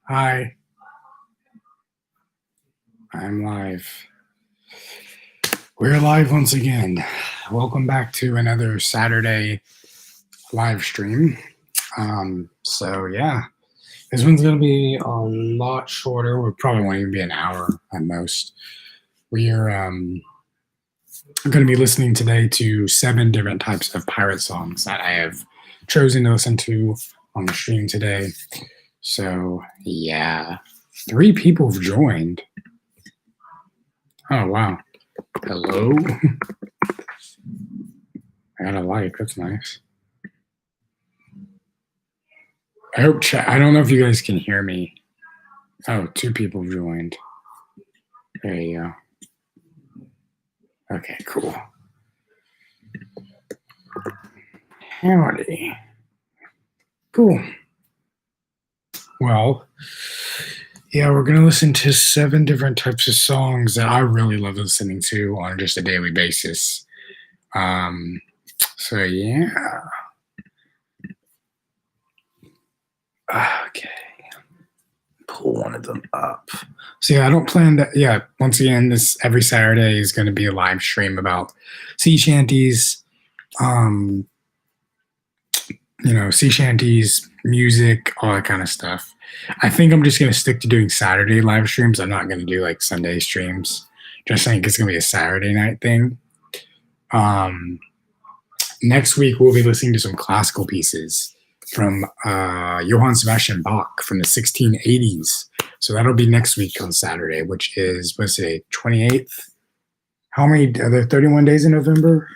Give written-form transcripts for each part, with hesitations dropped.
Hi, I'm live. We're live once again. Welcome back to another Saturday live stream. So this one's gonna be a lot shorter. We probably won't even be an hour at most. We are going to be listening today to 7 different types of pirate songs that I have chosen to listen to on the stream today. So yeah, 3 people have joined. Oh wow. Hello. I got a like. That's nice. I hope chat. I don't know if you guys can hear me. Oh, 2 people joined. There you go. Okay, cool. Howdy. Cool. Well, yeah, we're going to listen to 7 different types of songs that I really love listening to on just a daily basis. So yeah. Okay. Pull one of them up. So yeah, I don't plan that. Yeah, once again, this every Saturday is going to be a live stream about sea shanties, sea shanties, music, all that kind of stuff. I think I'm just going to stick to doing Saturday live streams. I'm not going to do like Sunday streams. Just think it's going to be a Saturday night thing. Next week, we'll be listening to some classical pieces from Johann Sebastian Bach from the 1680s. So that'll be next week on Saturday, which is, what's today, 28th? How many, are there 31 days in November?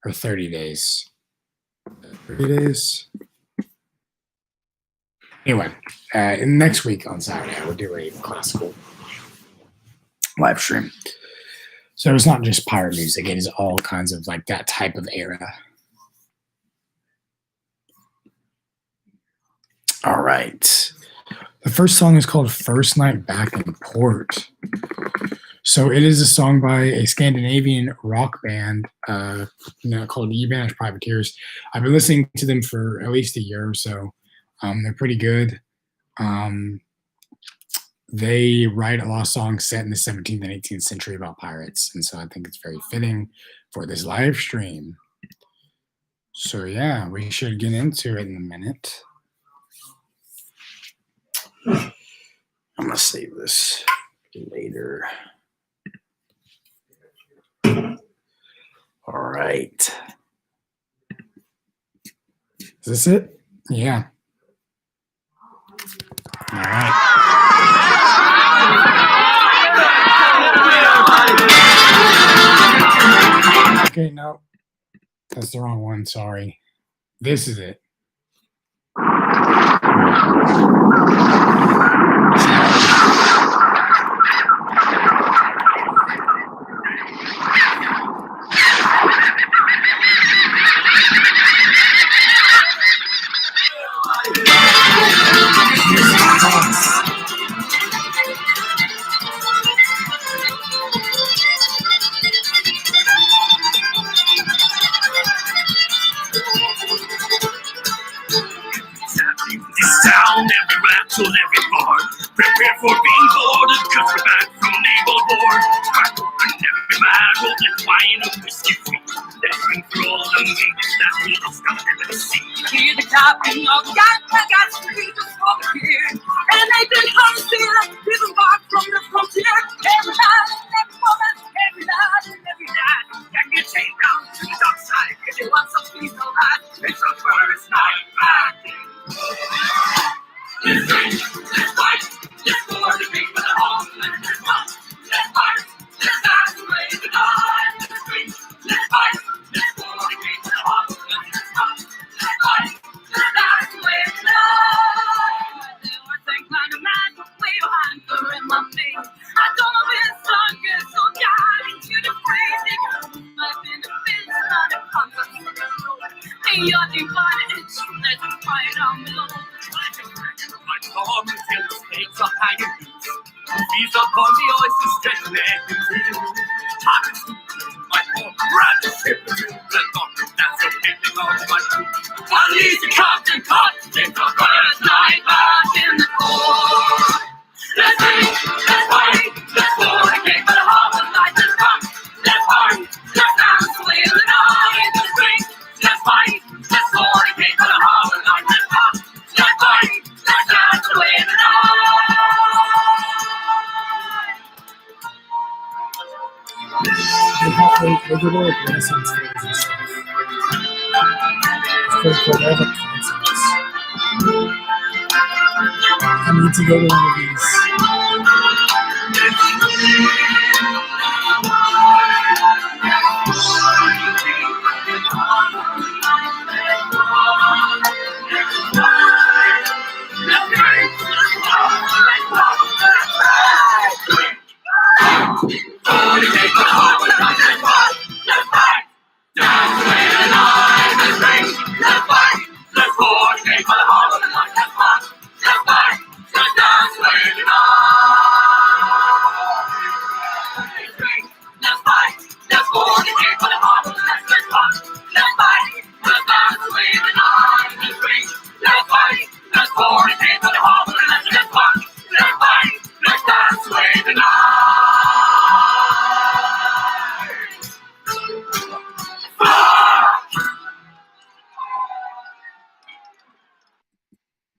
Or 30 days? 30 days? Anyway, next week on Saturday, I will do a classical live stream. So it's not just pirate music, it is all kinds of like that type of era. All right. The first song is called First Night Back in Port. So it is a song by a Scandinavian rock band called Ye Banished Privateers. I've been listening to them for at least a year or so. They're pretty good. They write a lot of songs set in the 17th and 18th century about pirates. And so I think it's very fitting for this live stream. So yeah, we should get into it in a minute. I'm going to save this later. All right. Is this it? Yeah. All right. Okay, no. That's the wrong one. Sorry. This is it. Every bar, prepare for being boarded, cause we're back from naval board. And every man will get wine and whiskey free. Let's drink for all the maidens that we lost out in the sea. Hear the captain of the yacht, I got street of over here. And they've been hunting, driven back from the frontier. Every night, every woman, every night and every night. That get taken down to the dark side, if you want some peace of life. It's the first night back. Let's drink, let's fight, let's board the big for the home, let's fight, let's fight, let's dance away the night. Let's drink, let's fight, let's board the big for the home, let's fight, let's fight, let's dance away the night. I think like a man, way behind her in my face. I don't know this song is so dying to the crazy. I've been a bitch, not a comfort for the road. Hey, you're divided, let's fight on below. Until the stakes are high and loose. Feast upon the oysters, stretch neck and two. Hot and sweet, my home, run the ship and you. Let go, that's the picnic on my crew. Unleash the captain, cut, take the first night back in the cold. cool. They have like concerts. I need to go to one of these.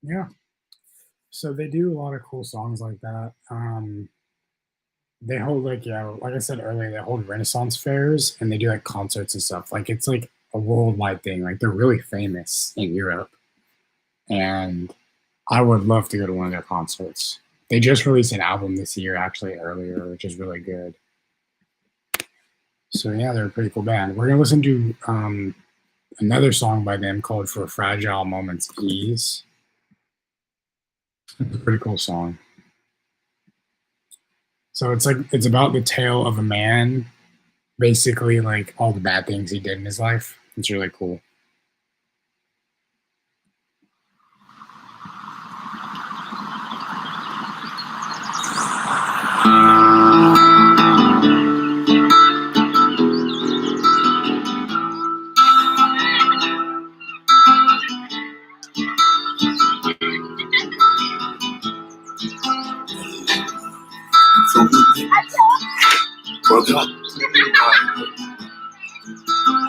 Yeah. So they do a lot of cool songs like that. They hold like like I said earlier, they hold Renaissance fairs and they do like concerts and stuff. Like it's like a worldwide thing. Like they're really famous in Europe, and I would love to go to one of their concerts. They just released an album this year, actually earlier, which is really good. So yeah, they're a pretty cool band. We're gonna listen to another song by them called "For Fragile Moments Ease." It's a pretty cool song. So it's about the tale of a man, basically like all the bad things he did in his life. It's really cool.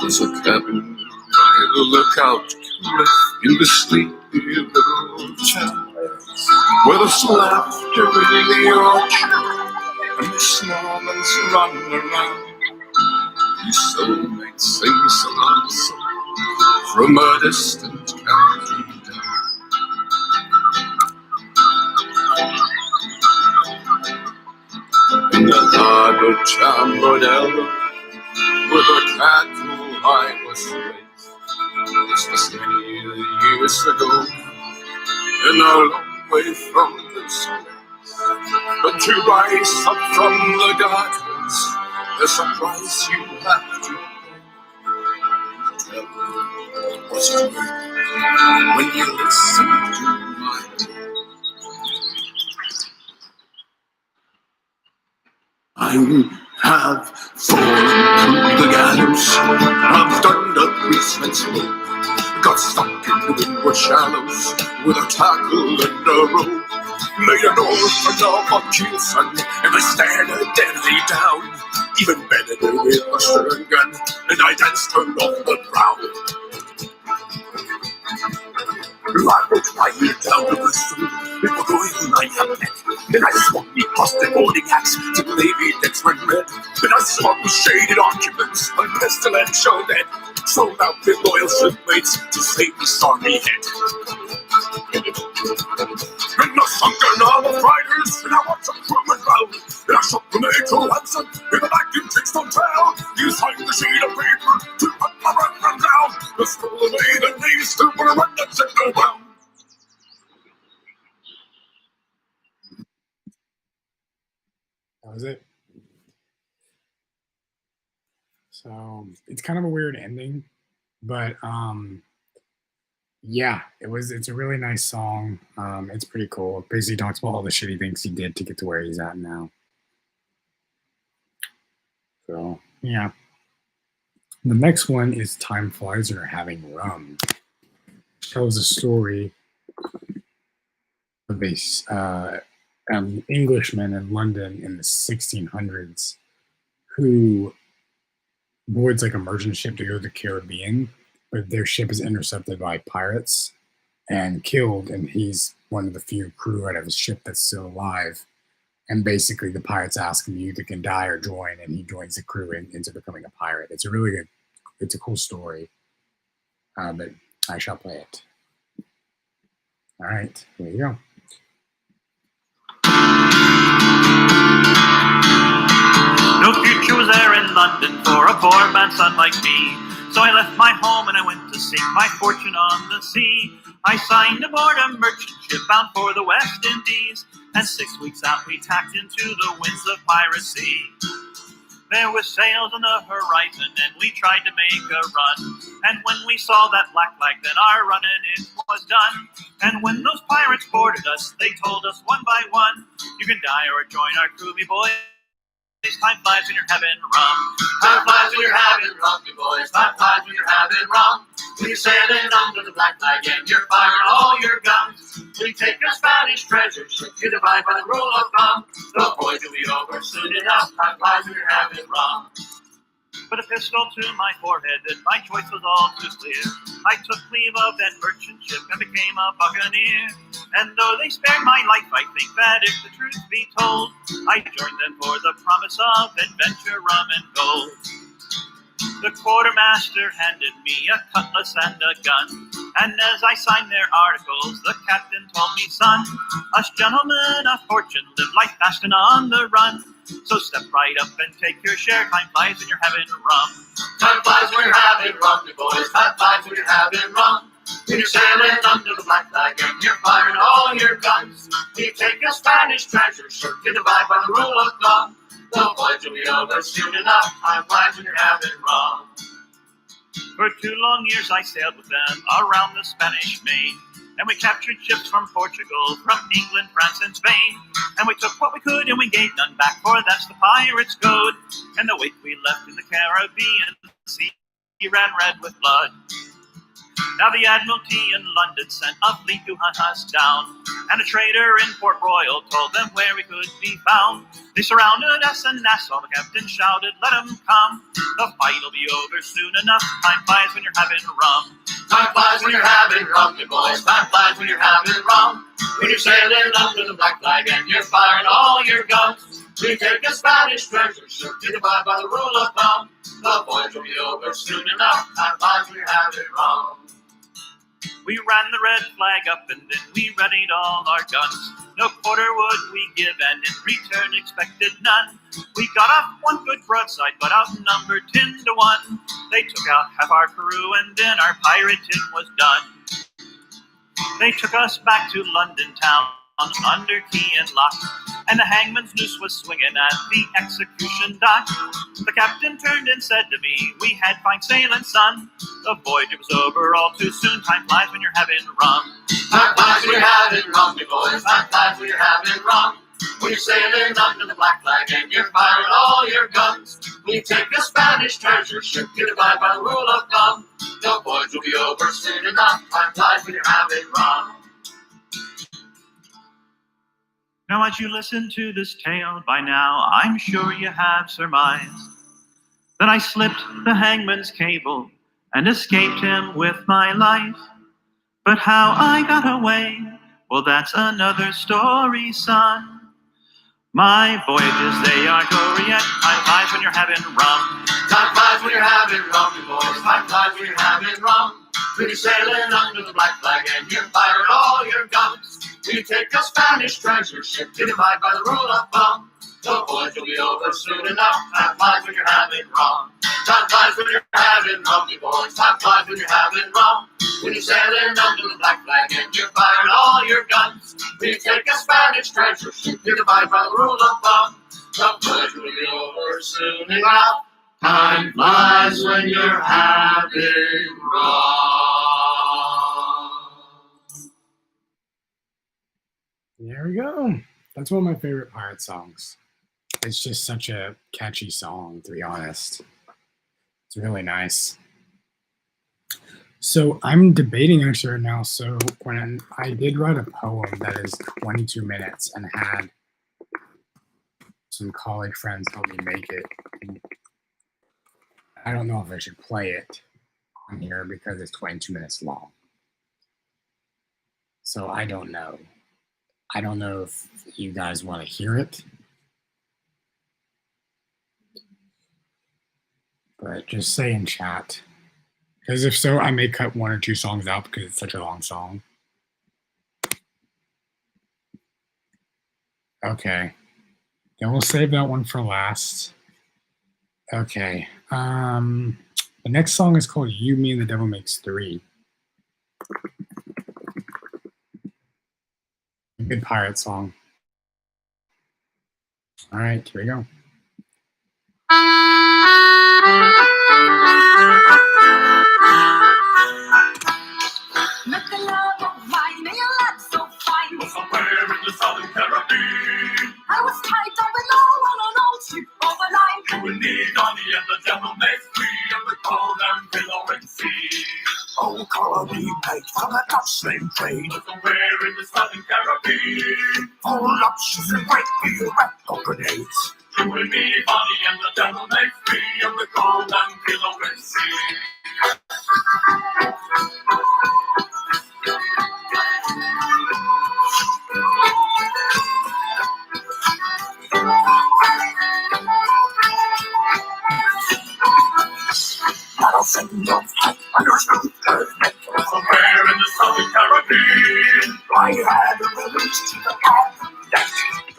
There's a cabin by the lookout in the sleepy little town where there's laughter in the orchard and the snowman's run around. His soulmate sings a love song from a distant county down. In the harbor town Rodell, where the cattle line was raised, this was many years ago, and a long way from this place. But to rise up from the gardens, there's a price you have to pay. Tell me what's it worth when you listen to my tale. I have fallen to the gallows, I've done the policeman's rope, got stuck in the windward shallows with a tackle and a rope, made an orphan of a keelson, and I stared her deadly down, even bedded her with a stern gun, and I danced her off the prow. I broke my ear down to the street, people going like a net. Then I swung me across the boarding axe to the Navy decks went red. Then I swung with shaded occupants on pestilential dead. Thrown out with loyal shipmates to save the stormy head. And the sunken arm of riders, and I watched a crewman round. And I shot the Major Hanson in the back in Kingston town. You signed the sheet of paper to put my run down. The stole away the names to put a run that said no bound. That was it. So it's kind of a weird ending, but yeah, it's a really nice song. It's pretty cool. It basically talks about all the shitty things he did to get to where he's at now. So yeah. The next one is Time Flies When You're Having Rum. It tells a story of an Englishman in London in the 1600s who boards like a merchant ship to go to the Caribbean, but their ship is intercepted by pirates and killed, and he's one of the few crew out of his ship that's still alive. And basically, the pirates ask him, you either can die or join, and he joins the crew into becoming a pirate. It's a really good, it's a cool story. But I shall play it. All right, here you go. No future was there in London for a poor man's son like me. So I left my home and I went to seek my fortune on the sea. I signed aboard a merchant ship bound for the West Indies, and 6 weeks out we tacked into the winds of piracy. There were sails on the horizon and we tried to make a run, and when we saw that black flag then our running it was done. And when those pirates boarded us, they told us one by one, you can die or join our crew, me boys. Time flies when you're having rum. Time flies when you're having rum, you boys. Time flies when you're having rum. When you're sailing under the black flag and you're firing all your guns. We take a Spanish treasure ship, you divide by the rule of thumb. The voyage will be over soon enough. Time flies when you're having rum. Put a pistol to my forehead, and my choice was all too clear. I took leave of that merchant ship and became a buccaneer. And though they spared my life, I think that if the truth be told, I joined them for the promise of adventure, rum, and gold. The quartermaster handed me a cutlass and a gun, and as I signed their articles, the captain told me, son, us gentlemen of fortune live life fast and on the run. So step right up and take your share. Time flies when you're having rum. Time flies when you're having rum, you boys. Time flies when you're having rum. When you're sailing under the black flag and you're firing all your guns. We take a Spanish treasure ship to divide by the rule of thumb. The voyage will be over soon enough. Time flies when you're having rum. For 2 long years I sailed with them around the Spanish Main, and we captured ships from Portugal, from England, France, and Spain. And we took what we could and we gave none back, for that's the pirate's code. And the wake we left in the Caribbean sea ran red with blood. Now the Admiralty in London sent a fleet to hunt us down, and a trader in Port Royal told them where we could be found. They surrounded us and Nassau, the captain shouted, let 'em come. The fight'll be over soon enough. Time flies when you're having rum. Time flies when you're having rum, you boys. Time flies when you're having rum. When you're sailing under the black flag and you're firing all your guns. We take a Spanish treasure ship to divide by the rule of thumb. The voyage will be over soon enough. Time flies when you're having rum. We ran the red flag up and then we readied all our guns. No quarter would we give, and in return expected none. We got off one good broadside, but outnumbered 10 to 1. They took out half our crew, and then our pirating was done. They took us back to London town, under key and lock, and the hangman's noose was swinging at the execution dock. The captain turned and said to me, we had fine sailing, son. The voyage was over all too soon. Time flies when you're having rum. Time flies when you're having rum, you boys. Time flies when you're having rum. When you're sailing under the black flag and you're firing all your guns. We take a Spanish treasure ship to divide by the rule of thumb. The voyage will be over soon enough. Time flies when you're having rum. Now as you listen to this tale, by now I'm sure you have surmised that I slipped the hangman's cable and escaped him with my life. But how I got away, well, that's another story, son. My voyages, they are gory, yet time flies when you're having rum. Time flies when you're having rum, you boys. Time flies when you're having rum. When you're sailing under the black flag and you're firing all your guns. We take a Spanish treasure ship to divide by the rule of thumb. The voyage will be over soon enough. Time flies when you're having rum. Time flies when you're having rum, you boys. Time flies when you're having rum. When you're sailing under the black flag and you're firing all your guns. We take a Spanish treasure ship to divide by the rule of thumb. The voyage will be over soon enough. Time flies when you're having rum. There we go. That's one of my favorite pirate songs. It's just such a catchy song, to be honest. It's really nice. So I'm debating actually right now. So when I did write a poem that is 22 minutes and had some college friends help me make it, I don't know if I should play it on here because it's 22 minutes long. So I don't know. I don't know if you guys want to hear it. But just say in chat Because if so, I may cut one or two songs out because it's such a long song. Okay. Then we'll save that one for last. Okay. The next song is called You, Me, and the Devil Makes Three. A good pirate song. All right, here we go. Met the love of mine, and your love so fine. Somewhere in the Southern Caribbean, I was tied up below on an old ship of a line. you and me, Donnie, and the devil makes three of the cold and billowing sea. Old colony made from a Dutch slave trade. Somewhere in the Southern Caribbean, Full lobsters and great deal rifle grenades. you and me, Bonnie, and the devil makes three of the cold and billowing sea. Battles and love had understood her neck. Somewhere in the Southern Caribbean, I had a release to the path.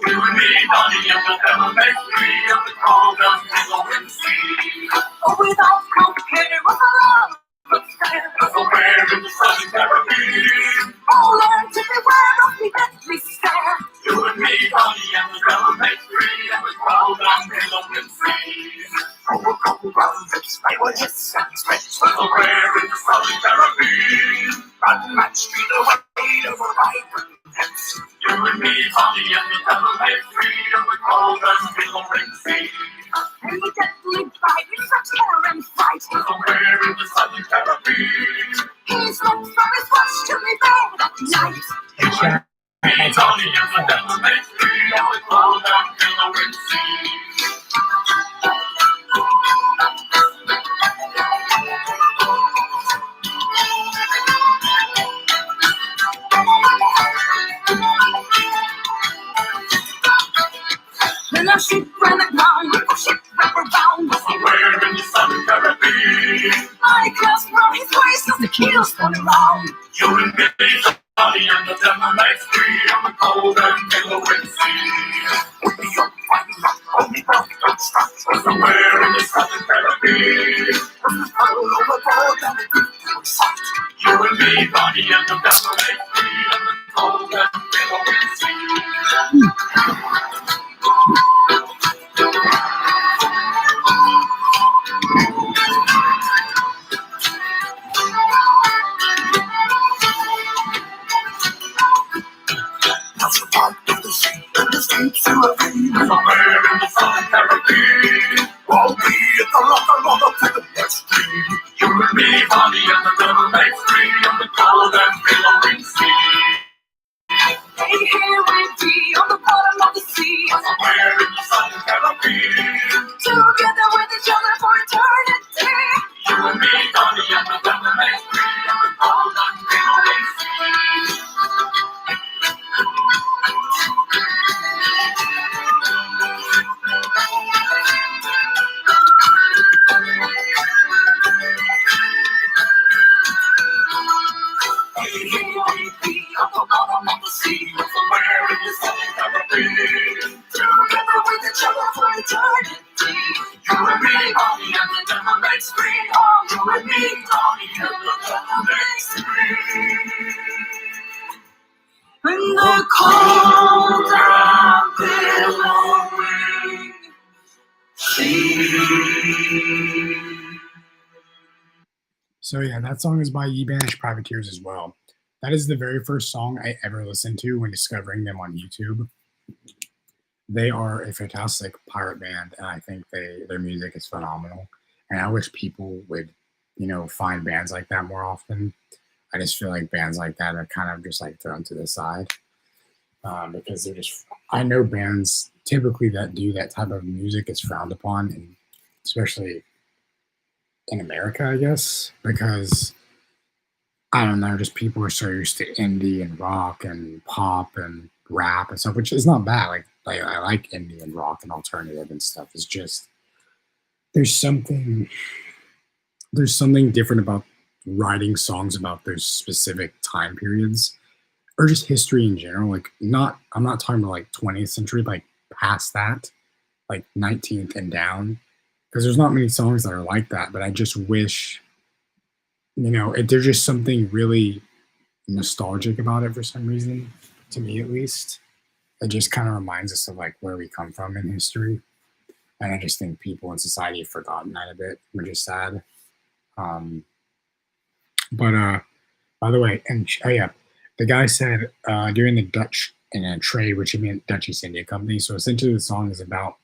you and me, Bonnie, and the devil makes three of the cold and billowing sea. Oh, without compare was a love affair. Somewhere in the Southern Caribbean, Oh, learn to beware of the deadly stare. you and me, Bonnie, and the devil makes three of the cold and billowing sea. Over cold round lips, they were hiss and spits. Somewhere in the Southern Caribbean, Unmatched to the weight of a vibrant hips. you and me, Bonnie, and the devil makes three of the cold and billowing sea. And the deadly fight is such terror and fright. Somewhere in the Southern Caribbean, He slipped from his watch to me bed at night. me, Bonnie, and the devil makes three of the cold and billowing sea. Then our ship ran aground, the ship wrapped around. Somewhere in the Southern Caribbean, I clasped round his waist as the keels spun around. you and me, Bonnie, and the devil makes three of the cold and billowing sea. With the young fighting up, only broke and struck. Somewhere in the Southern Caribbean, Fell overboard and the grief was soft. you and me, Bonnie, and the devil makes three of the cold and billowing sea. That's the part of the sea that escapes to a vein. Somewhere in the Southern Caribbean, Albeit the rock along to the next tree. you and me, Bonnie, and the devil makes three of the cold and billowing sea. Hey, here we be on the bottom of the sea. Somewhere in the Southern Caribbean, Together with each other for eternity. you and me, Bonnie, and the devil makes three of the cold and billowing sea. Hey, here we be on the bottom of the sea. Somewhere in the Southern Caribbean, Together with each other for eternity. you and me, Bonnie, and the devil makes three. Oh, You and me, Bonnie, and the devil makes three. in the cold and billowing sea. So yeah, that song is by Ye Banished Privateers as well. That is the very first song I ever listened to when discovering them on YouTube. They are a fantastic pirate band, and I think their music is phenomenal. And I wish people would, find bands like that more often. I just feel like bands like that are kind of just like thrown to the side because they're just. I know bands typically that do that type of music is frowned upon, and especially in America, I guess, because I don't know, just people are so used to indie and rock and pop and rap and stuff, which is not bad. Like I like indie and rock and alternative and stuff. It's just there's something different about writing songs about those specific time periods or just history in general. Like, I'm not talking about like 20th century, like past that, like 19th and down, because there's not many songs that are like that. But I just wish, there's just something really nostalgic about it for some reason, to me at least. It just kind of reminds us of like where we come from in history. And I just think people in society have forgotten that a bit, which is sad. But by the way, the guy said during the Dutch in a trade, which he meant Dutch East India Company. So essentially the song is about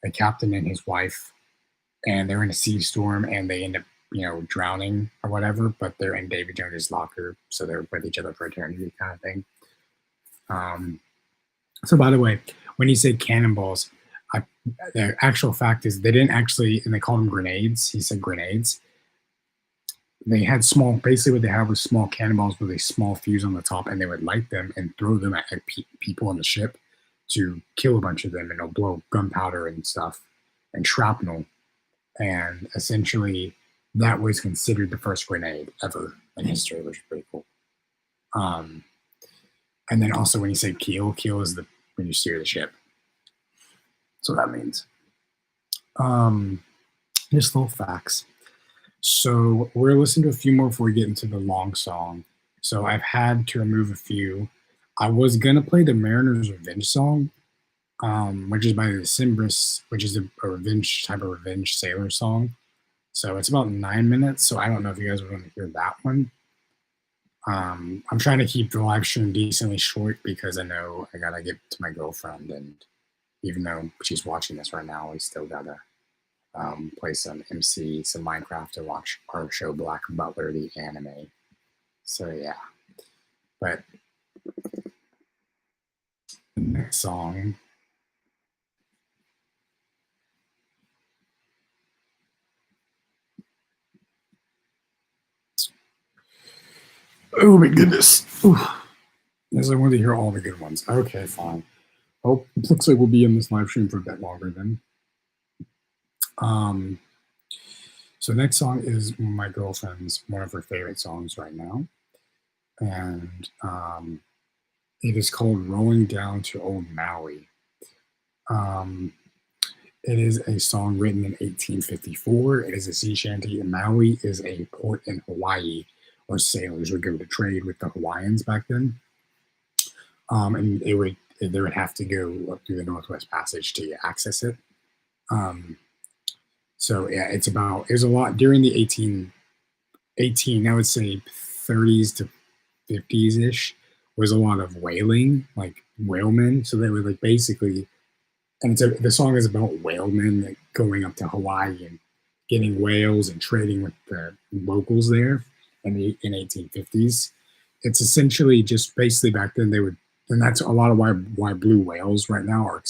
a captain and his wife, and they're in a sea storm and they end up, drowning or whatever, but they're in Davy Jones's locker. So they're with each other for eternity kind of thing. So by the way, when he said cannonballs, the actual fact is they didn't actually, and they called them grenades. He said grenades. They had basically what they had was small cannonballs with a small fuse on the top, and they would light them and throw them at people on the ship to kill a bunch of them, and it'll blow gunpowder and stuff and shrapnel. And essentially, that was considered the first grenade ever in history, which is pretty cool. And then also when you say keel is when you steer the ship. So that means. Just little facts. So we're listening to a few more before we get into the long song. So I've had to remove a few. I was gonna play the Mariner's Revenge song, which is by the Cimbris, which is a revenge sailor song. So it's about 9 minutes. So I don't know if you guys would want to hear that one. I'm trying to keep the live stream decently short because I know I gotta get to my girlfriend, and even though she's watching this right now, we still gotta play some Minecraft, to watch our show Black Butler, the anime. So yeah, but the next song. Oh my goodness. Yes, I wanted to hear all the good ones. Okay, fine. Oh, it looks like we'll be in this live stream for a bit longer then. So next song is my girlfriend's, one of her favorite songs right now. And it is called Rolling Down to Old Maui. It is a song written in 1854. It is a sea shanty, and Maui is a port in Hawaii where sailors would go to trade with the Hawaiians back then. And they would have to go up through the Northwest Passage to access it. So yeah, it was a lot during the 18, I would say 30s to 50s-ish, was a lot of whaling, like whalemen. So they would like basically, and the song is about whalemen like going up to Hawaii and getting whales and trading with the locals there in 1850s. It's essentially just basically back then they would, and that's a lot of why blue whales right now are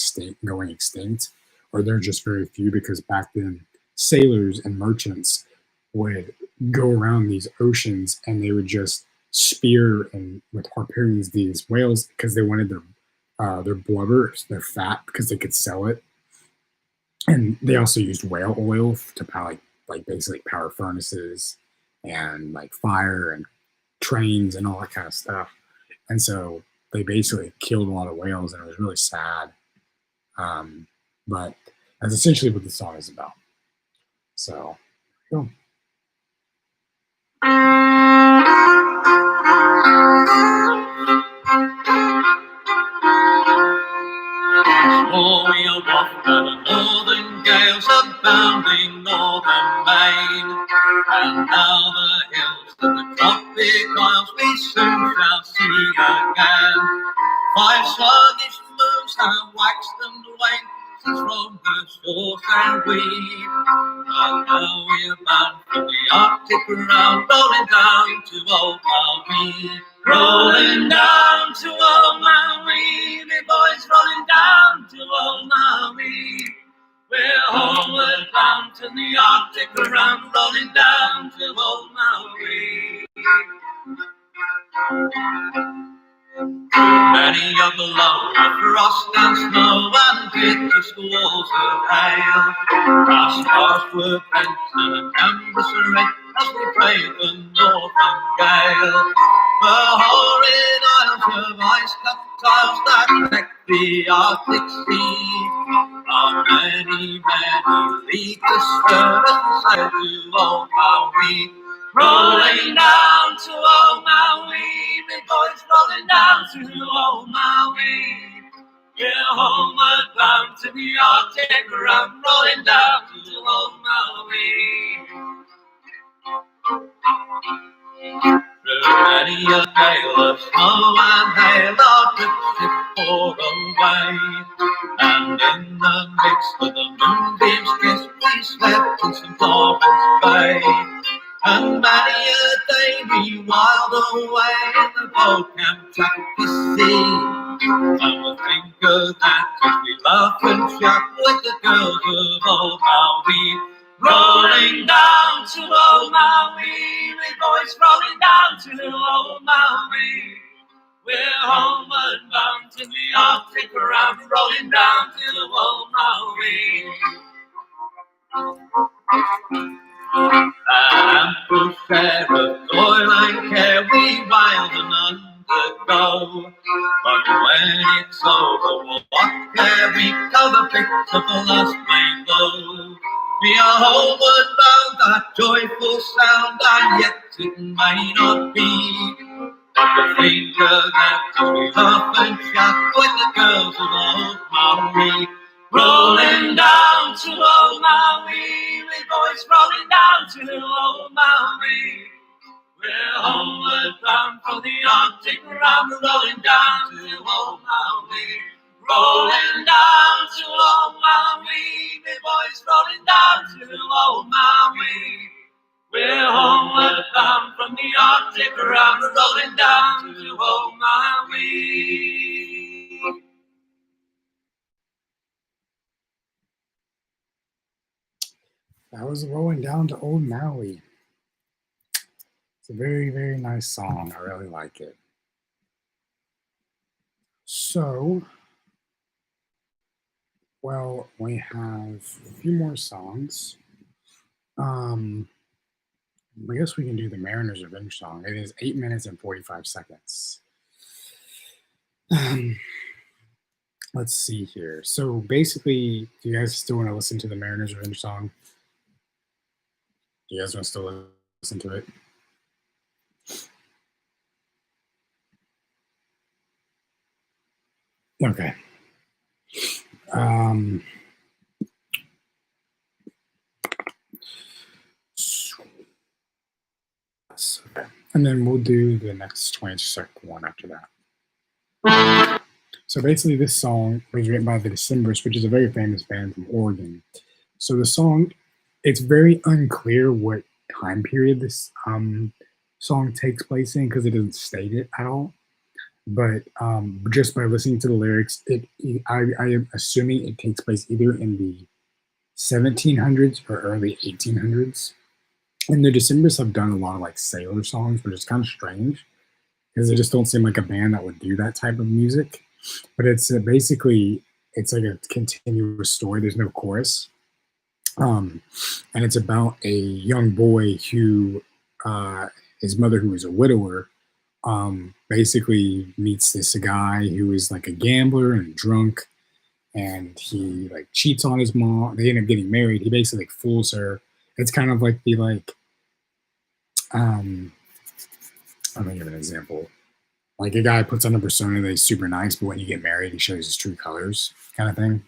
going extinct, or they're just very few, because back then sailors and merchants would go around these oceans and they would just spear and with harpoons these whales because they wanted their blubber, their fat, because they could sell it. And they also used whale oil to power like basically power furnaces and like fire and trains and all that kind of stuff. And so they basically killed a lot of whales, and it was really sad. But that's essentially what the song is about. So, go. Oh, we'll waft the northern gales abounding northern main, and now the hills to the tropic isles we soon shall see again. 5 sluggish moons have waxed and waned since from her shores and we, and now we're bound for the Arctic round, rolling down to old Maui. Rolling down to old Maui, me boys, rolling down to old Maui. We're homeward bound to the Arctic around, rolling down to old Maui. Many of the low frost and snow and bitter squalls of hail, our stars were bent and a canvas red as we braved the northern gale. The horrid isles of ice-cut tiles that wreck the Arctic Sea are many, many leagues astern and sail to old Maui. Rolling down to old Maui, big boys rolling down to old Maui. We're homeward bound to the Arctic, I'm rolling down to old Maui. Through many a gale of snow and hail, our ship bore away, and in the midst of the moonbeams' kiss, we slept in St. Lawrence Bay. And many a day we whiled away in the Kamchatka Sea. And we'll think of that as we laugh and shout with the girls of old Maui. Rolling down to old Maui, big boys rolling down to old Maui. We're homeward bound to the Arctic, I'm rolling down to old Maui. An ample share of toil and care we wild and undergo, but when it's over, what care we tell the bits of the last rainbow? We are homeward bound, that joyful sound, and yet it may not be. But we think of that as we laugh and shout with the girls of old Maui. Rolling down to old Maui, big boys rolling down to old Maui. We're homeward bound for the Arctic, I'm rolling down to old Maui. Rolling down to old Maui, big boys rolling down to old Maui. We're homeward bound from the Arctic, I'm rolling down to old Maui. That was Rolling Down to Old Maui. It's a very, very nice song. I really like it. So, well, we have a few more songs. I guess we can do the Mariner's Revenge song. It is 8 minutes and 45 seconds. Let's see here. So basically, do you guys still want to listen to the Mariner's Revenge song? Do you guys want to still listen to it? Okay. And then we'll do the next 20-second one after that. So basically, this song was written by the Decemberists, which is a very famous band from Oregon. So the song, it's very unclear what time period this song takes place in because it doesn't state it at all. But just by listening to the lyrics, I am assuming it takes place either in the 1700s or early 1800s. And the Decemberists have done a lot of like sailor songs, which is kind of strange because they just don't seem like a band that would do that type of music. But it's basically, it's like a continuous story. There's no chorus. And it's about a young boy who, his mother, who is a widower, basically meets this guy who is like a gambler and drunk, and he like cheats on his mom. They end up getting married. He basically like fools her. It's kind of like the like, I'm gonna give an example. Like a guy puts on a persona that he's super nice, but when you get married, he shows his true colors, kind of thing.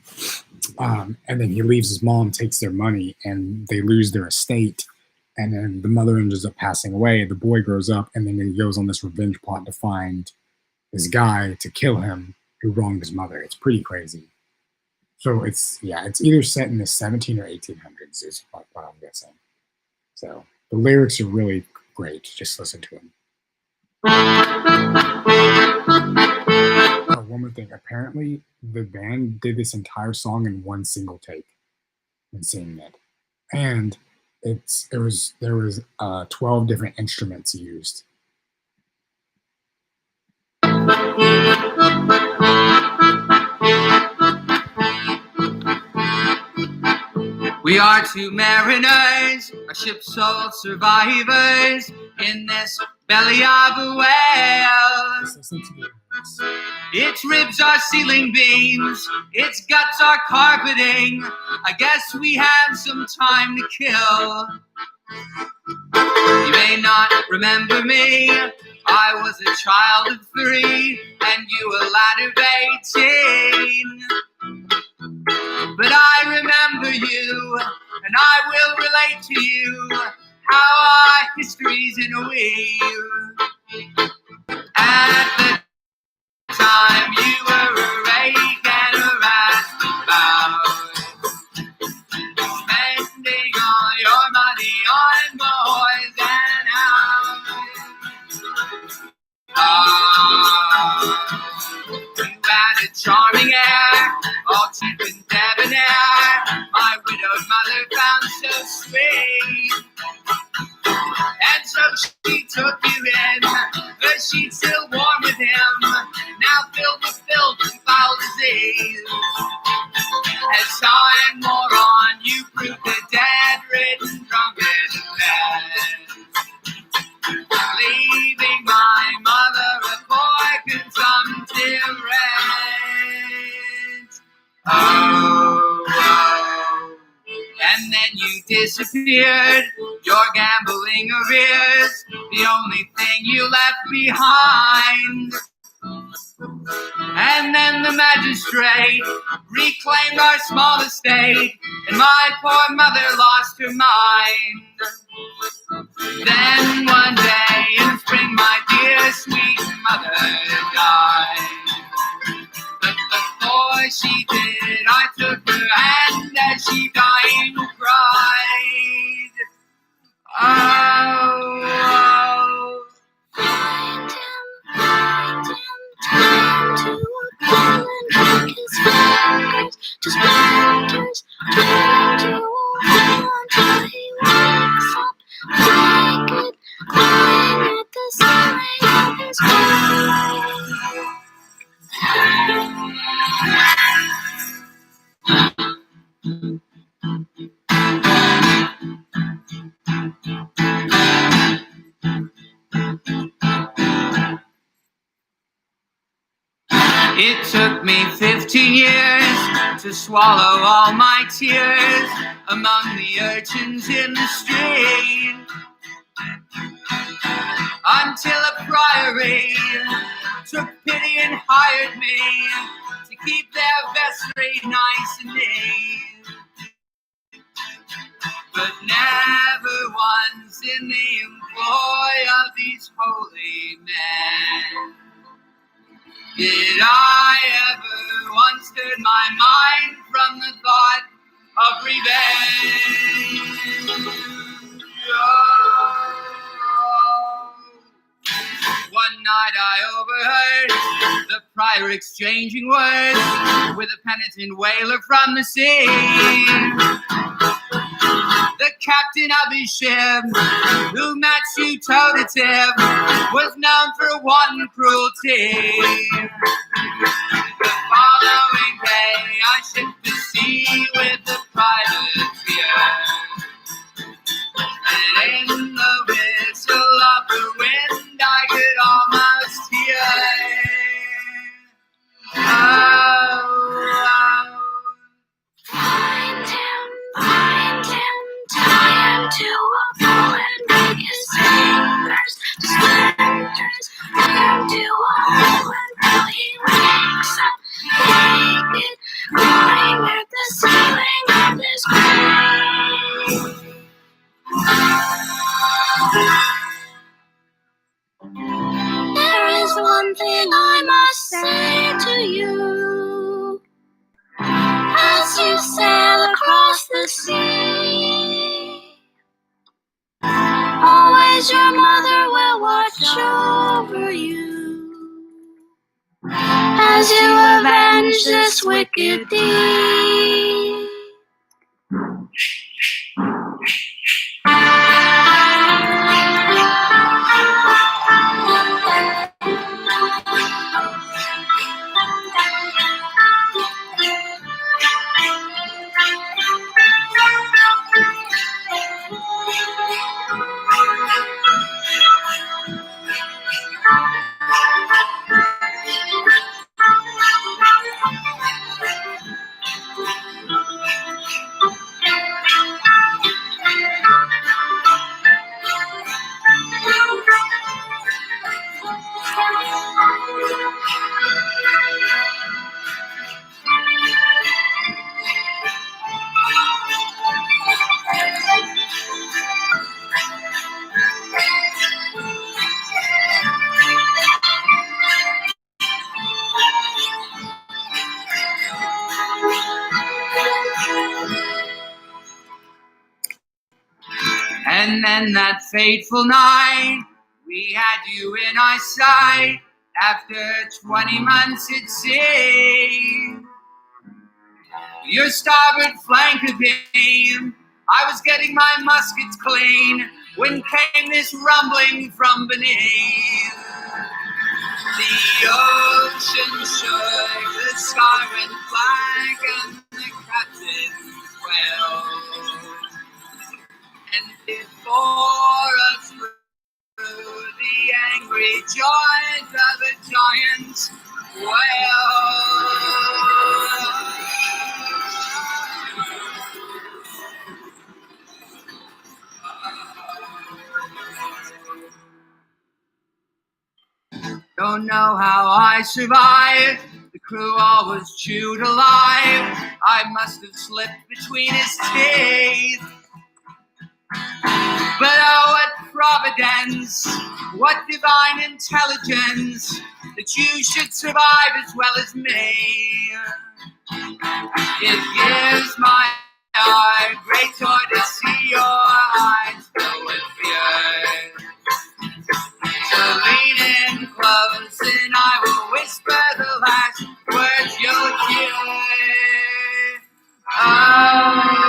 And then he leaves his mom, takes their money, and they lose their estate. And then the mother ends up passing away. The boy grows up, and then he goes on this revenge plot to find this guy to kill him who wronged his mother. It's pretty crazy. So it's either set in the 17 or 1800s is what I'm guessing. So the lyrics are really great. Just listen to them. One more thing. Apparently, the band did this entire song in one single take when singing it, and there was 12 different instruments used. We are two mariners, a ship's sole survivors, in this belly of a whale. Just listen to the lyrics. Its ribs are ceiling beams, its guts are carpeting. I guess we have some time to kill. You may not remember me, I was a child of 3 and you a lad of 18. But I remember you, and I will relate to you how our histories interweave. At the time you were a rake and a roustabout, spending all your money on boys and hounds. You had a charming air, all cheap and debonair. My widowed mother found so sweet, and so she took you in, her sheets still warm with him, now filled with filth and foul disease. As time wore on, you proved a dead-ridden drunkard in bed, leaving my mother a poor consumptive rent. Oh. And then you disappeared, your gambling arrears, the only thing you left behind. And then the magistrate reclaimed our small estate, and my poor mother lost her mind. Then one day in spring, my dear sweet mother died. But before she did, I took her hand as she dying cried. Oh, Find him, time to call and break his fingers. Just wonders, turn to a wall until he wakes up naked, crying at the ceiling of his grave. it took me 15 years to swallow all my tears among the urchins in the street, until a priory took pity and hired me to keep their vestry nice and neat. But never once in the employ of these holy men did I ever once turn my mind from the thought of revenge. One night I overheard the prior exchanging words with a penitent whaler from the sea. The captain of his ship, who matched you toe-to-tip, was known for wanton cruelty. The following day, I shipped to sea with the privateer, and in the whistle of the wind, I could almost hear. Find him, tie him to a pole and break his fingers. Just wonders, tie him to a hole until he wakes up naked, crying at the ceiling of his grave. There is one thing I must say to you. As you sail across the sea, always your mother will watch over you as you avenge this wicked deed. And then that fateful night, we had you in our sight. After 20 months at sea, your starboard flank again. I was getting my muskets clean when came this rumbling from beneath. The ocean shook, the sky went black, and the captain fell. And before us through the angry giant of the giants well. Don't know how I survived. The crew all was chewed alive. I must have slipped between his teeth. But oh, what providence, what divine intelligence, that you should survive as well as me. It gives my heart great joy to see your eyes fill with fear. So lean in close and I will whisper the last words you'll hear. Oh.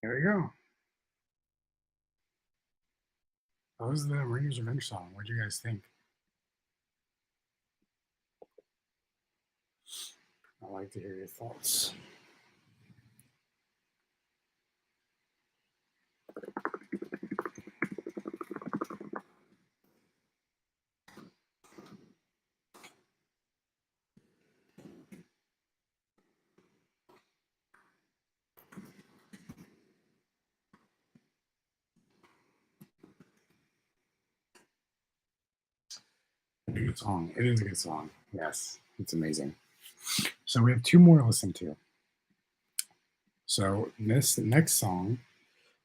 There we go. That was the Marines Revenge song. What do you guys think? I'd like to hear your thoughts. A good song. It is a good song. Yes, it's amazing. So we have two more to listen to. So this next song,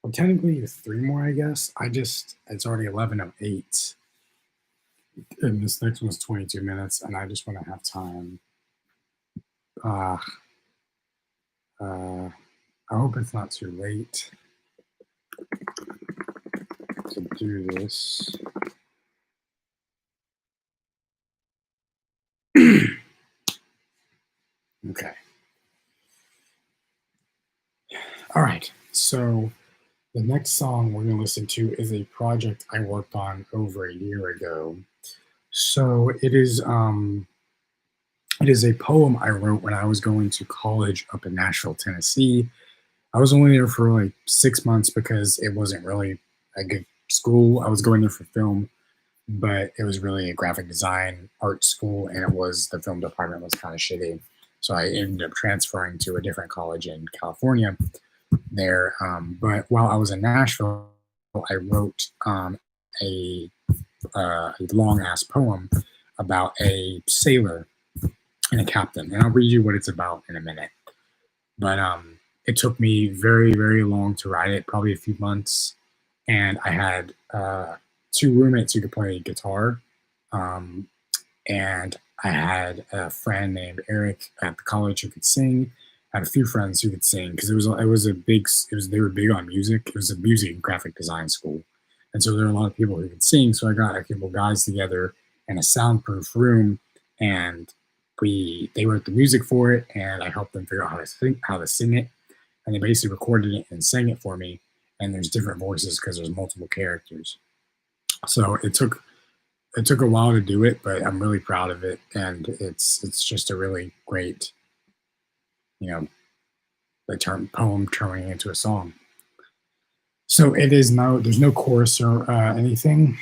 well, technically three more, I guess. It's already 11:08. And this next one's 22 minutes, and I just want to have time. I hope it's not too late to do this. Okay. All right. So the next song we're going to listen to is a project I worked on over a year ago. So it is a poem I wrote when I was going to college up in Nashville, Tennessee. I was only there for like 6 months because it wasn't really a good school. I was going there for film, but it was really a graphic design art school, and the film department was kind of shitty. So I ended up transferring to a different college in California there. But while I was in Nashville, I wrote a long ass poem about a sailor and a captain, and I'll read you what it's about in a minute. But it took me very, very long to write it, probably a few months, and I had two roommates who could play guitar, and I had a friend named Eric at the college who could sing. I had a few friends who could sing because they were big on music. It was a music and graphic design school, and so there were a lot of people who could sing. So I got a couple guys together in a soundproof room, and they wrote the music for it, and I helped them figure out how to sing it, and they basically recorded it and sang it for me. And there's different voices because there's multiple characters. So it took a while to do it, but I'm really proud of it, and it's just a really great, the poem turning into a song. So there's no chorus or anything,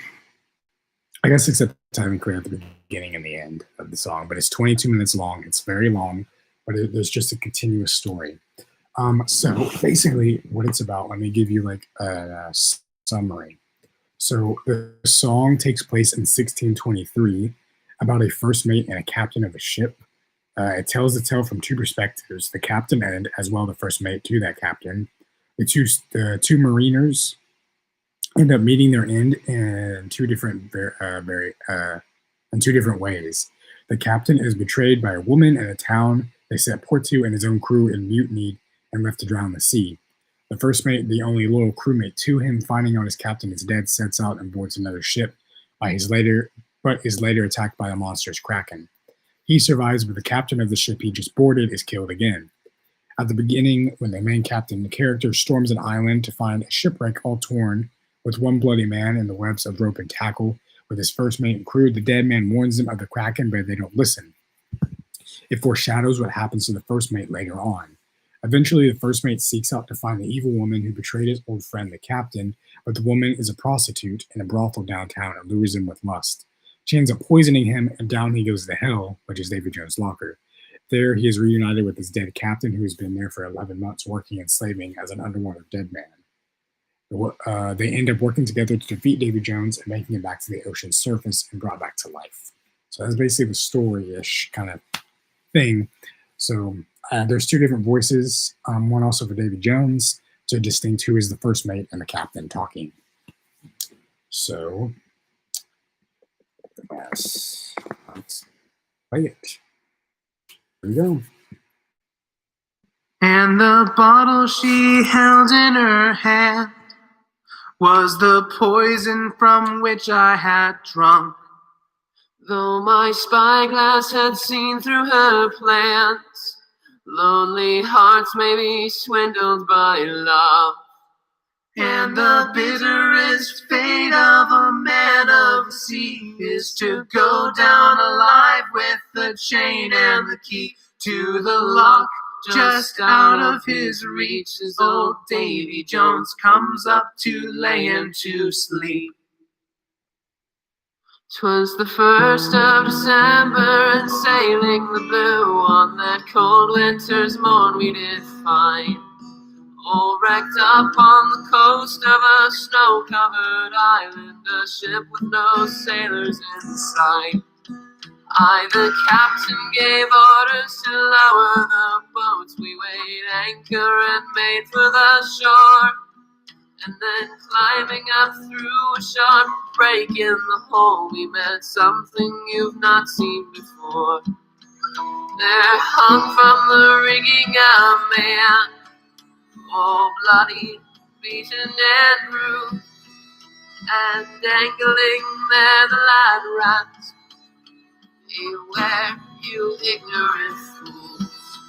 I guess, except technically at the beginning and the end of the song. But it's 22 minutes long. It's very long, but there's just a continuous story. So basically, what it's about. Let me give you like a summary. So the song takes place in 1623 about a first mate and a captain of a ship. It tells the tale from two perspectives: the captain and, as well, the first mate to that captain. The two mariners end up meeting their end in two different ways. The captain is betrayed by a woman in a town they set port to, and his own crew is mutinied and left to drown in the sea. The first mate, the only loyal crewmate to him, finding out his captain is dead, sets out and boards another ship, but is later attacked by a monstrous kraken. He survives, but the captain of the ship he just boarded is killed again. At the beginning, when the main captain, the character, storms an island to find a shipwreck all torn, with one bloody man in the webs of rope and tackle, with his first mate and crew, the dead man warns them of the kraken, but they don't listen. It foreshadows what happens to the first mate later on. Eventually, the first mate seeks out to find the evil woman who betrayed his old friend, the captain, but the woman is a prostitute in a brothel downtown and lures him with lust. She ends up poisoning him, and down he goes to hell, which is Davy Jones' locker. There, he is reunited with his dead captain, who has been there for 11 months working and slaving as an underwater dead man. They end up working together to defeat Davy Jones and making him back to the ocean's surface and brought back to life. So that's basically the story-ish kind of thing. So there's two different voices, one also for Davy Jones, to distinct who is the first mate and the captain talking. So, yes, let's play it. Here we go. And the bottle she held in her hand was the poison from which I had drunk. Though my spyglass had seen through her plans, lonely hearts may be swindled by love. And the bitterest fate of a man of the sea is to go down alive with the chain and the key to the lock just out of his reach, as old Davy Jones comes up to lay him to sleep. 'Twas the 1st of December, and sailing the blue on that cold winter's morn we did find, all wrecked up on the coast of a snow-covered island, a ship with no sailors in sight. I, the captain, gave orders to lower the boats. We weighed anchor and made for the shore, and then climbing up through a sharp break in the hull, we met something you've not seen before. There hung from the rigging a man, all bloody, beaten and bruised, and dangling there the lad wrapped. Beware, you ignorant fools.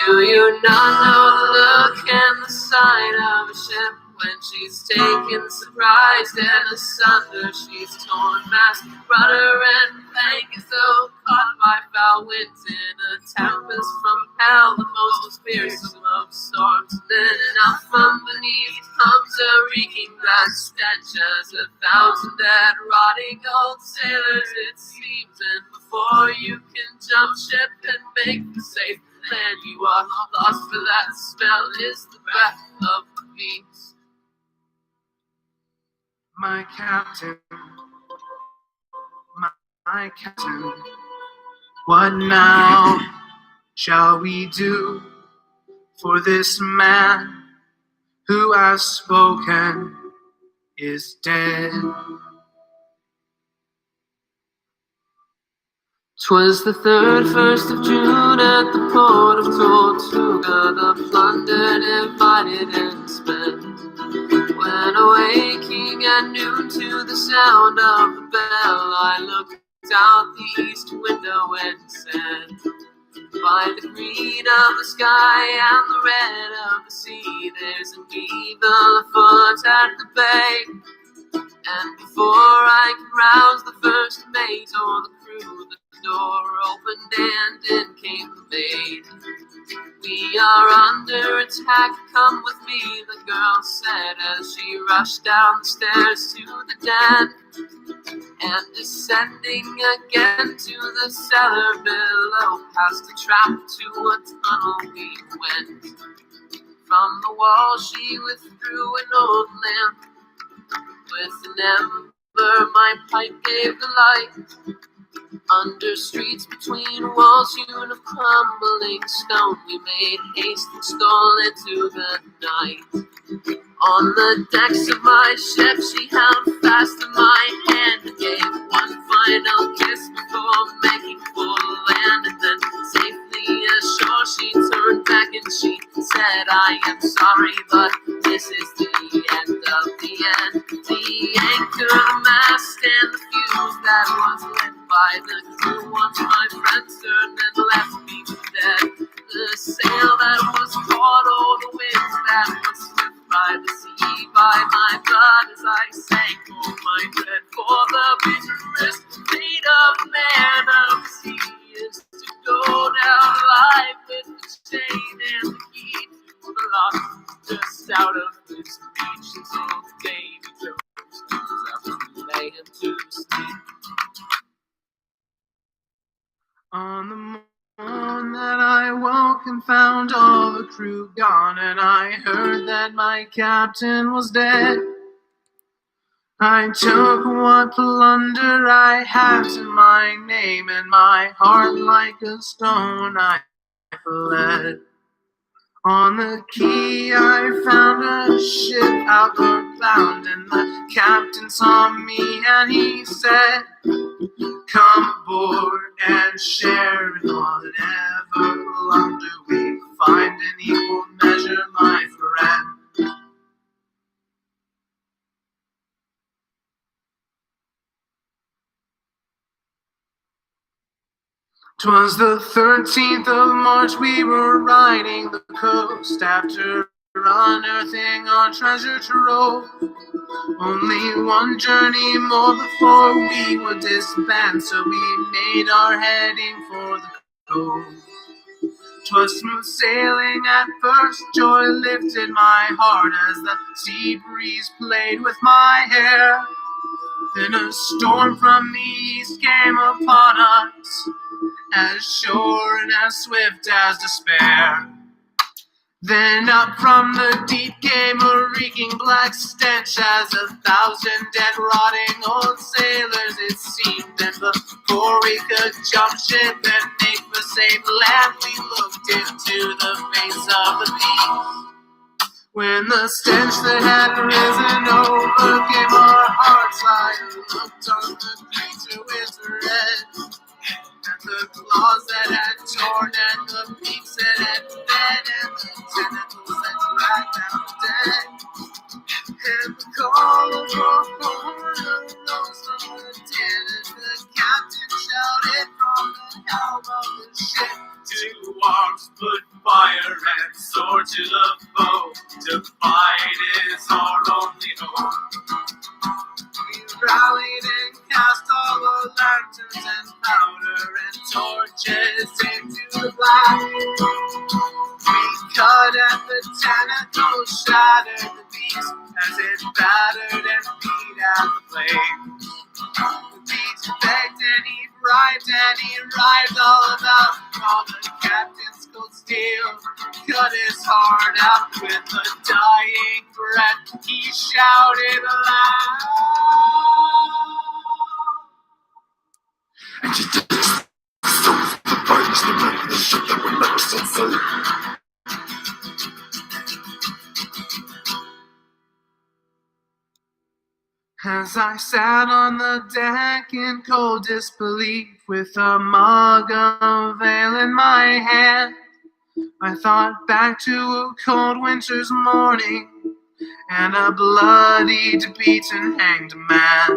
Do you not know the look and the sign of a ship when she's taken surprised and asunder? She's torn mast, rudder, and plank as though caught by foul winds in a tempest from hell, the most fearsome of storms. And then out from beneath comes a reeking black stench as 1,000 dead, rotting old sailors, it seems. And before you can jump ship and make the safe land, you are lost, for that smell is the breath of the beast. My captain, my captain, what now shall we do? For this man who has spoken is dead. 'Twas the 1st of June at the port of Tortuga, the plunder divided and spent. When awaking at noon to the sound of the bell, I looked out the east window and said, by the green of the sky and the red of the sea, there's an eagle afoot at the bay. And before I can rouse the first mate or the crew, the door opened and in came the maid. We are under attack, come with me, the girl said as she rushed down the stairs to the den. And descending again to the cellar below, past a trap to a tunnel we went. From the wall she withdrew an old lamp. With an ember my pipe gave the light. Under streets between walls hewn of crumbling stone, we made haste and stole into the night. On the decks of my ship she held fast to my hand and gave one final kiss before making for land. And then safely ashore she turned back and she said, I am sorry, but this is the end of the end. The anchor, the mast, and the fuse that was lit by the crew once my friends turned and left me for dead. The sail that was caught, oh, the winds that was swept by the sea, by my blood as I sank for my dread. For the bitterest fate of man of the sea is to go down alive with the chain and the key to the lock just out of his reach. And so the day we chose after we lay him to sleep. On the morn that I woke and found all the crew gone, and I heard that my captain was dead, I took what plunder I had to my name, and my heart like a stone I fled. On the quay I found a ship outward bound, and the captain saw me and he said, come aboard and share in whatever plunder we find in equal measure, my friend. 'Twas the 13th of March, we were riding the coast after unearthing our treasure trove. Only one journey more before we would disband, so we made our heading for the cove. 'Twas smooth sailing at first, joy lifted my heart as the sea breeze played with my hair. Then a storm from the east came upon us, as sure and as swift as despair. Then up from the deep came a reeking black stench, as 1,000 dead rotting old sailors it seemed. And before we could jump ship and make for safe land, we looked into the face of the beast. When the stench that had risen overcame our hearts, I looked on the creature with dread. And the claws that had torn, and the beaks that had fed, and the tentacles that dragged down the dead. And the call of our horn arose from the dead, and the captain shouted from the helm of the ship, to arms put fire and sword to the foe, to fight is our only hope. We rallied and cast all the lanterns and powder and torches into the black. We cut at the tentacles, shattered the beast as it battered and beat at the flame. The beast begged and he bribed all about all the captain's cold steel cut his heart out. With a dying breath he shouted aloud, And just so the bodies, the money, the shit that will never sunset. As I sat on the deck in cold disbelief with a mug of ale in my hand, I thought back to a cold winter's morning and a bloodied, beaten, hanged man.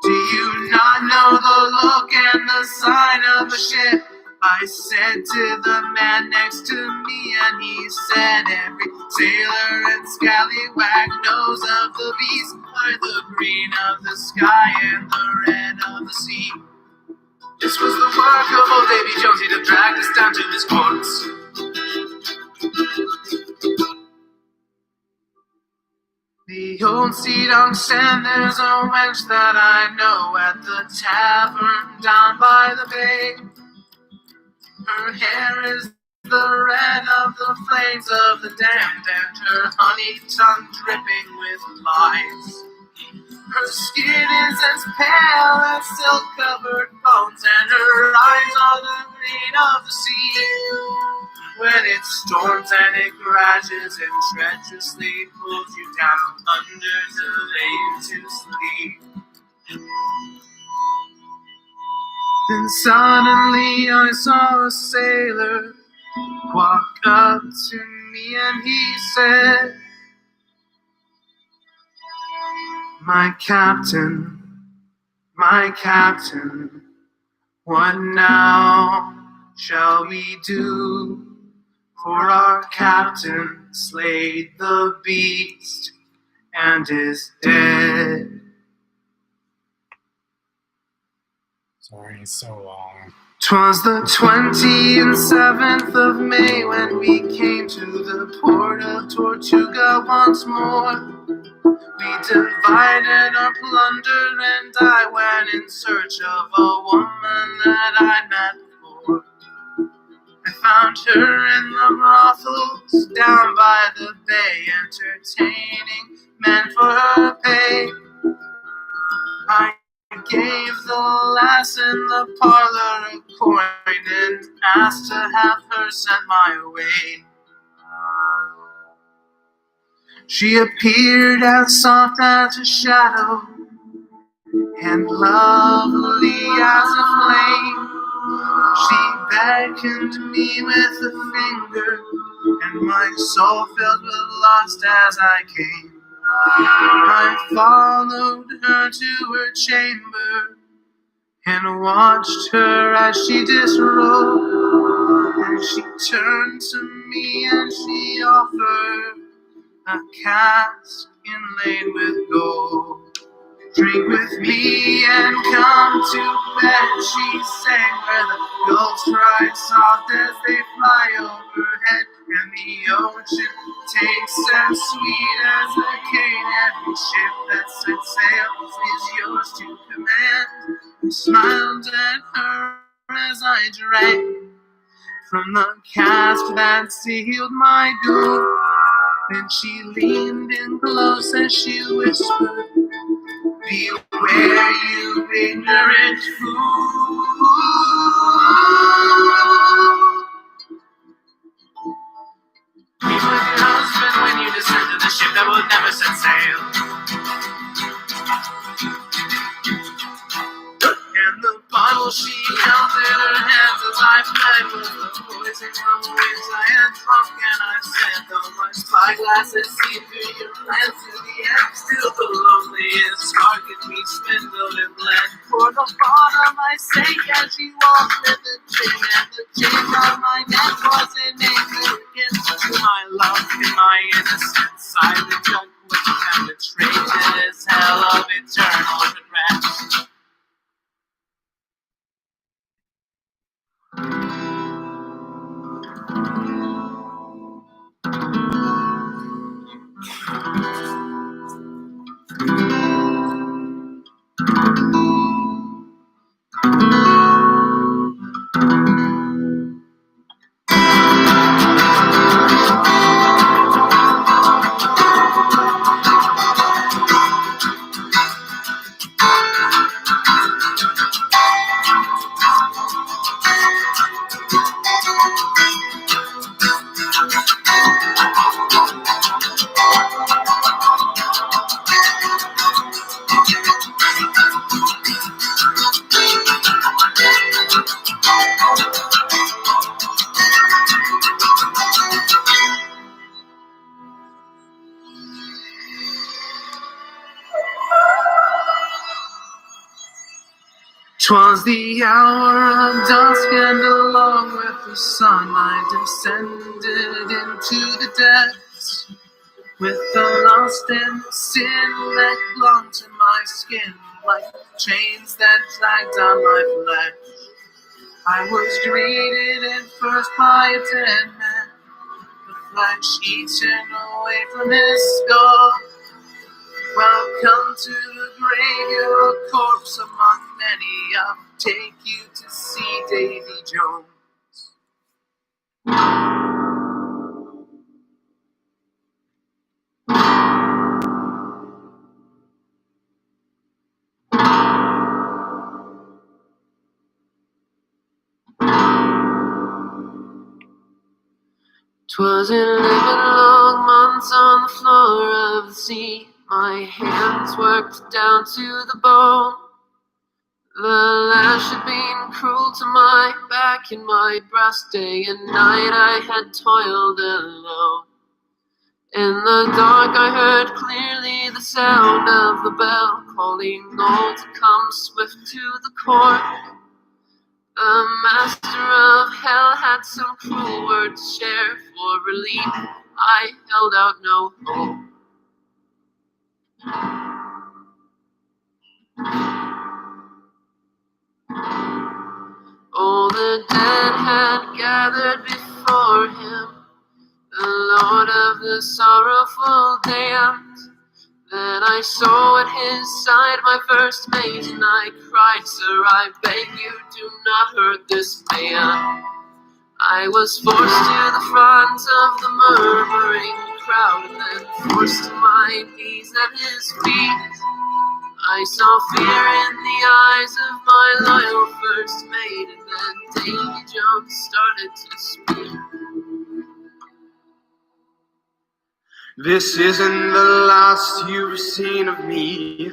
Do you not know the look and the sign of a ship? I said to the man next to me, and he said, every sailor and scallywag knows of the beast by the green of the sky and the red of the sea. This was the work of old Davy Jones, he'd have dragged us down to his corpse. The old sea dog said, there's a wench that I know at the tavern down by the bay. Her hair is the red of the flames of the damned, and her honey tongue dripping with lies. Her skin is as pale as silk-covered bones, and her eyes are the green of the sea. When it storms and it crashes and treacherously pulls you down under to lay you to sleep. Then suddenly I saw a sailor walk up to me, and he said, my captain, what now shall we do? For our captain slayed the beast and is dead. Sorry, it's so long. 'Twas the 27th of May when we came to the port of Tortuga once more. We divided our plunder and I went in search of a woman that I'd met before. I found her in the brothels down by the bay, entertaining men for her pay. I gave the lass in the parlor a coin and asked to have her sent my way. She appeared as soft as a shadow and lovely as a flame. She beckoned me with a finger, and my soul filled with lust as I came. I followed her to her chamber and watched her as she disrobed. And she turned to me and she offered a cask inlaid with gold. Drink with me and come to bed, she sang, where the gulls cry soft as they fly overhead, and the ocean tastes as sweet as a cane. Every ship that sets sails is yours to command. I smiled at her as I drank from the cask that sealed my doom. Then she leaned in close as she whispered, beware, you ignorant fool. Be with your husband when you descend to the ship that will never set sail. And the bottle she held in her hands as I fled was the poison from the winds I had drunk. And I said, though my spyglasses see through your plans to the end, still the loneliest spark in me spindled and bled. For the bottom I sank as she walked with the chain, and the chain on my neck was an anchor against to my love and my innocence. I the junk which had betrayed to this hell of eternal regret. 'Twas the hour of dusk, and along with the sun I descended into the depths, with the lust and the sin that clung to my skin like chains that dragged down my flesh. I was greeted at first by a dead man, the flesh eaten away from his skull. Welcome to the grave, you're a corpse among many. I'll take you to see Davy Jones. "'Twas 11 long months on the floor of the sea. My hands worked down to the bone. The lash had been cruel to my back and my breast. Day and night I had toiled alone. In the dark I heard clearly the sound of the bell, calling all to come swift to the court. The master of hell had some cruel word to share. For relief I held out no hope. All the dead had gathered before him, the Lord of the sorrowful damned. Then I saw at his side my first mate, and I cried, "Sir, I beg you, do not hurt this man." I was forced to the front of the murmuring crowd, and then forced to my knees at his feet. I saw fear in the eyes of my loyal first mate, and then Davy Jones started to speak. This isn't the last you've seen of me,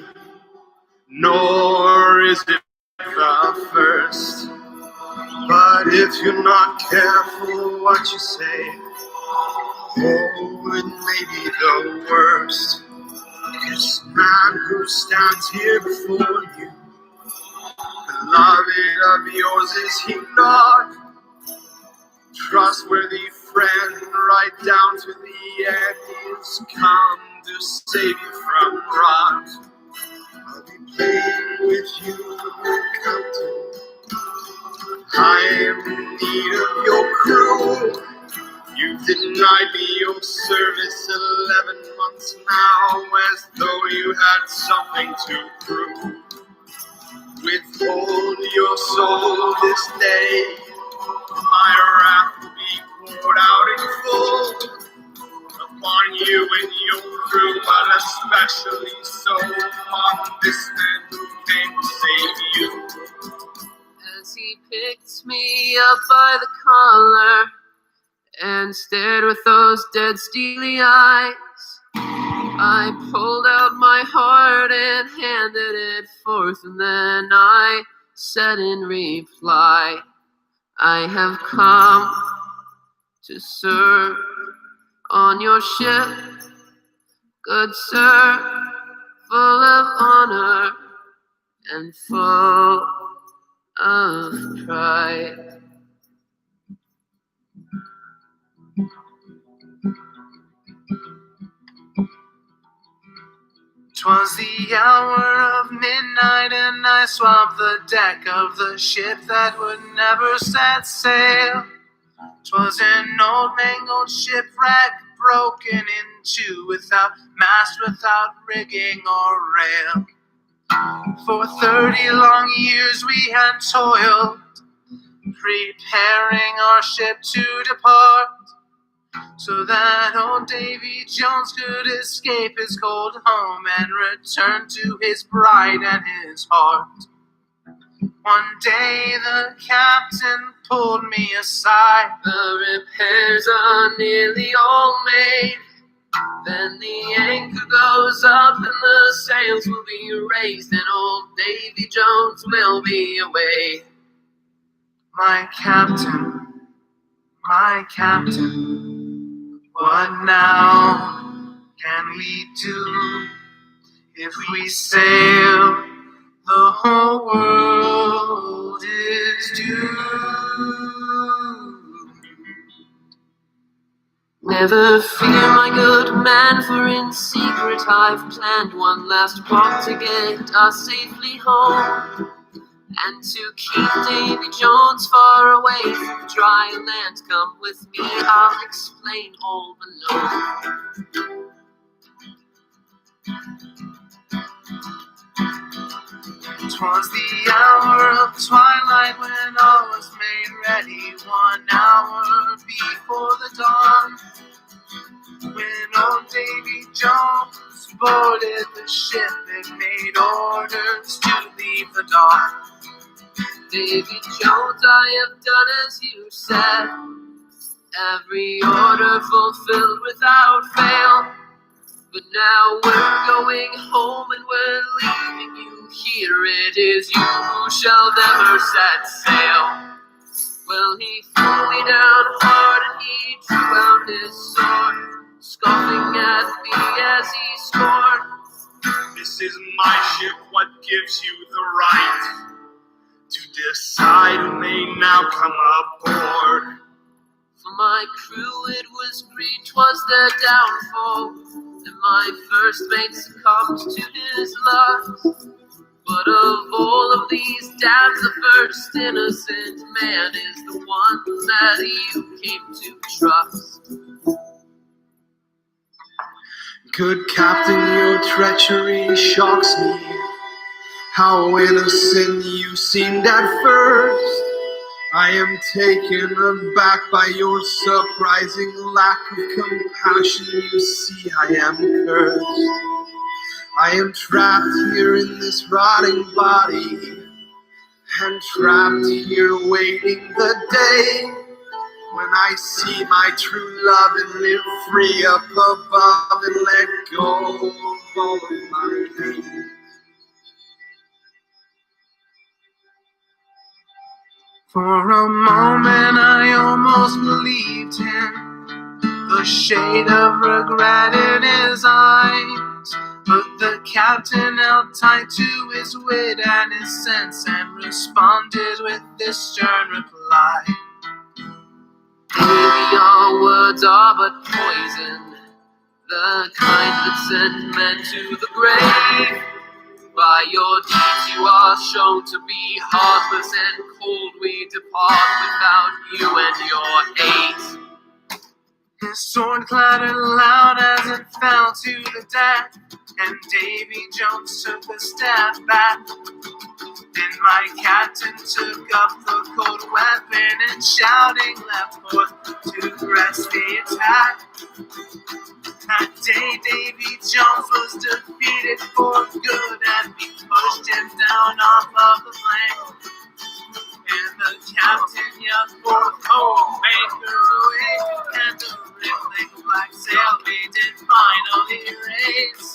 nor is it the first. But if you're not careful what you say, oh, it may be the worst. This man who stands here before you, beloved of yours, is he not? Trustworthy friend, right down to the end, he's come to save you from rot. I'll be playing with you, Captain. I am in need of your crew. You've denied me your service 11 months now, as though you had something to prove. Withhold your soul this day, my wrath will be poured out in full upon you and your crew, but especially so upon this man who came to save you. As he picked me up by the collar and stared with those dead steely eyes, I pulled out my heart and handed it forth, and then I said in reply, "I have come to serve on your ship, good sir, full of honor and full of pride." 'Twas the hour of midnight, and I swabbed the deck of the ship that would never set sail. 'Twas an old mangled shipwreck, broken in two, without mast, without rigging or rail. For 30 long years we had toiled, preparing our ship to depart, so that old Davy Jones could escape his cold home and return to his bride and his heart. One day the captain pulled me aside. "The repairs are nearly all made. Then the anchor goes up and the sails will be raised, and old Davy Jones will be away." My captain, what now can we do if we sail the whole world Never fear, my good man, for in secret I've planned one last walk to get us safely home. And to keep Davy Jones far away from dry land, come with me, I'll explain all below. 'Twas the hour of twilight when all was made ready, 1 hour before the dawn. When old Davy Jones boarded the ship and made orders to leave the dock. Davy Jones, I have done as you said, every order fulfilled without fail. But now we're going home and we're leaving you here. It is you who shall never set sail. Well, he threw me down hard and he drew out his sword, scoffing at me as he scorned. This is my ship, what gives you the right to decide who may now come aboard? For my crew it was greed, 'twas their downfall, and my first mate succumbed to his lust. But of all of these damns, the first innocent man is the one that you came to trust. Good captain, your treachery shocks me. How innocent you seemed at first. I am taken aback by your surprising lack of compassion. You see, I am cursed. I am trapped here in this rotting body, and trapped here waiting the day when I see my true love and live free up above and let go of all of my pain. For a moment I almost believed him, the shade of regret in his eyes. But the captain held tight to his wit and his sense and responded with this stern reply. Maybe your words are but poison, the kind that send men to the grave. By your deeds you are shown to be heartless and cold. We depart without you and your hate. His sword clattered loud as it fell to the deck, and Davy Jones took a step back. Then my captain took up the cold weapon and shouting left forth to press the attack. That day Davy Jones was defeated for good, and we pushed him down off of the plank. And the captain yelled forth, "Oh, anchors away!" And the rippling black sail we did finally raise.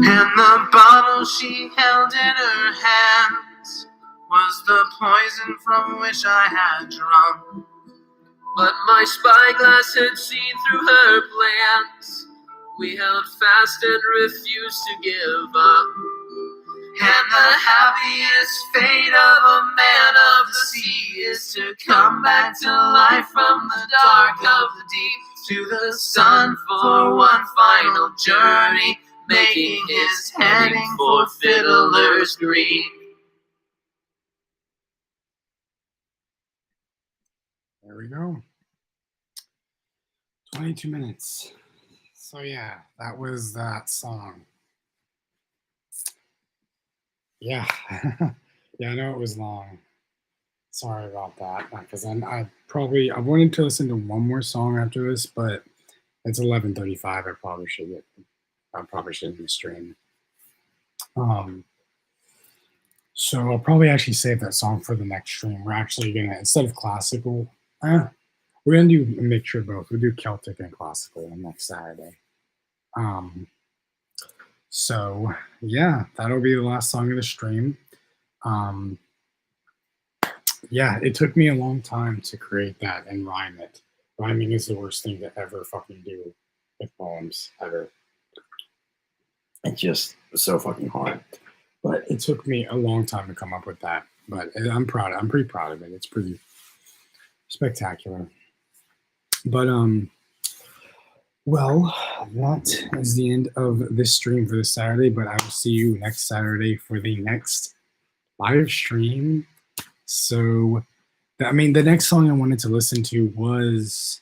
And the bottle she held in her hands was the poison from which I had drunk. But my spyglass had seen through her plans. We held fast and refused to give up. And the happiest fate of a man of the sea is to come back to life from the dark of the deep to the sun for one final journey, making his heading for Fiddler's Green. There we go. 22 minutes. So yeah, that was that song. Yeah. Yeah, I know it was long. Sorry about that, because I wanted to listen to one more song after this, but it's 11:35. I probably should end the stream. So I'll probably actually save that song for the next stream. We're actually gonna, instead of classical, we're gonna do a mixture of both. We'll do Celtic and classical next Saturday. So yeah, that'll be the last song of the stream. Yeah, it took me a long time to create that and rhyme it. Rhyming is the worst thing to ever fucking do with poems, ever. It's just so fucking hard. But it took me a long time to come up with that. But I'm pretty proud of it. It's pretty spectacular. But well, that is the end of this stream for this Saturday. But I will see you next Saturday for the next live stream. So, the next song I wanted to listen to was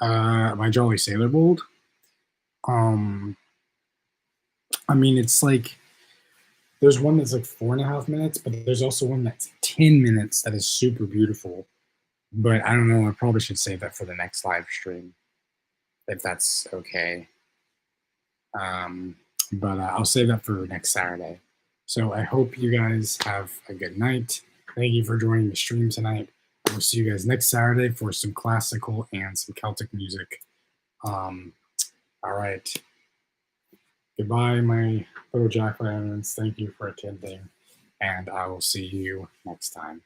My Jolly Sailor Bold. It's like, there's one that's like 4.5 minutes, but there's also one that's 10 minutes that is super beautiful. But I don't know, I probably should save that for the next live stream, if that's okay. But I'll save that for next Saturday. So I hope you guys have a good night. Thank you for joining the stream tonight. I will see you guys next Saturday for some classical and some Celtic music. All right. Goodbye, my little Jack Lanterns. Thank you for attending, and I will see you next time.